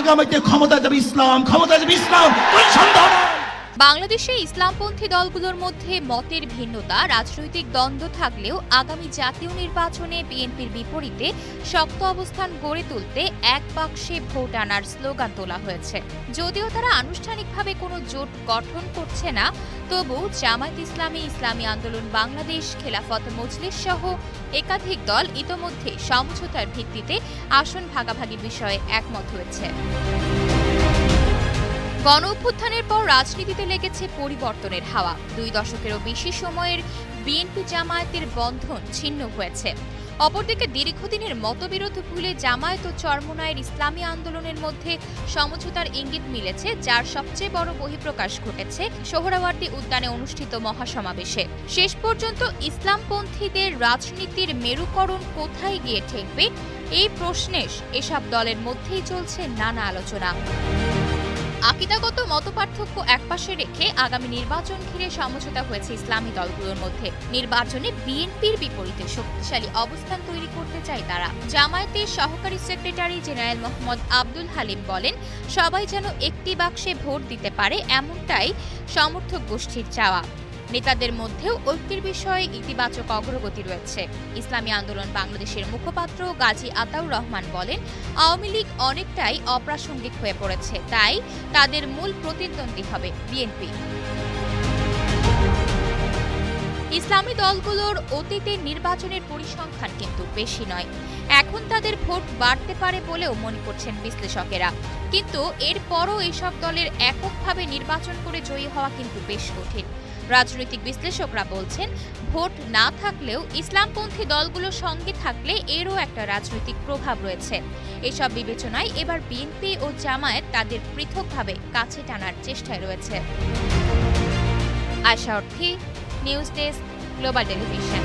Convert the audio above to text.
আগামীতে ক্ষমতা যাবে ইসলাম, ক্ষমতা যাবে ইসলাম, কোনো সন্দেহ নাই। বাংলাদেশে ইসলামপন্থী দলগুলোর মধ্যে মতের ভিন্নতা, রাজনৈতিক দ্বন্দ্ব থাকলেও আগামী জাতীয় নির্বাচনে বিএনপির বিপরীতে শক্ত অবস্থান গড়ে তুলতে এক বাক্সে ভোট আনার স্লোগান তোলা হয়েছে। যদিও তারা আনুষ্ঠানিকভাবে কোনো জোট গঠন করছে না, তবু জামায়াত ইসলামী, ইসলামী আন্দোলন বাংলাদেশ, খেলাফত মজলিস সহ একাধিক দল ইতোমধ্যে সমঝোতার ভিত্তিতে আসন ভাগাভাগির বিষয়ে একমত হয়েছে। গণ অভ্যুত্থানের পর রাজনীতিতে লেগেছে পরিবর্তনের হাওয়া। 2 দশকেরও বেশি সময়ের বিএনপি জামায়াতের বন্ধন ছিন্ন হয়েছে। অপরদিকে দীর্ঘদিনের মতবিরোধ ভুলে জামায়াত ও চরমোনাইয়ের ইসলামী আন্দোলনের মধ্যে সমঝোতার ইঙ্গিত মিলেছে, যার সবচেয়ে বড় বহিঃপ্রকাশ ঘটেছে সোহরাওয়ার্দী উদ্যানে অনুষ্ঠিত মহাসমাবেশে। শেষ পর্যন্ত ইসলামপন্থীদের রাজনীতির মেরুকরণ কোথায় গিয়ে ঠেকবে, এই প্রশ্নে এসব দলের মধ্যেই চলছে নানা আলোচনা। আকিদাগত মতপার্থক্য একপাশে রেখে আগামী নির্বাচন ঘিরে সমঝোতা হয়েছে ইসলামী দলগুলোর মধ্যে। নির্বাচনে বিএনপির বিপরীতে শক্তিশালী অবস্থান তৈরি করতে চায় তারা। জামায়াতের সহকারী সেক্রেটারি জেনারেল মোহাম্মদ আব্দুল হালিম বলেন, সবাই যেন একটি বাক্সে ভোট দিতে পারে, এমনটাই সমর্থক গোষ্ঠীর চাওয়া। নেতাদের মধ্যেও ঐক্যের বিষয়ে ইতিবাচক অগ্রগতি রয়েছে। ইসলামী আন্দোলন বাংলাদেশের মুখপাত্র গাজী আতাউর রহমান বলেন, আওয়ামী লীগ অনেকটাই অপ্রাসঙ্গিক হয়ে পড়েছে, তাই তাদের মূল প্রতিদ্বন্দ্বী হবে বিএনপি। ইসলামী দলগুলোর অতীতে নির্বাচনের পরিসংখ্যান কিন্তু বেশি নয়। এখন তাদের ভোট বাড়তে পারে বলেও মনে করছেন বিশ্লেষকেরা। কিন্তু এরপরও এসব দলের এককভাবে নির্বাচন করে জয়ী হওয়া কিন্তু বেশ কঠিন। রাজনৈতিক বিশ্লেষকরা বলছেন, ভোট না থাকলেও ইসলামপন্থী দলগুলোর সঙ্গে থাকলে এরও একটা রাজনৈতিক প্রভাব রয়েছে। এসব বিবেচনায় এবার বিএনপি ও জামায়াত তাদের পৃথকভাবে কাছে টানার চেষ্টায় রয়েছে। আশা অর্থী, নিউজ ডেস্ক, গ্লোবাল টেলিভিশন।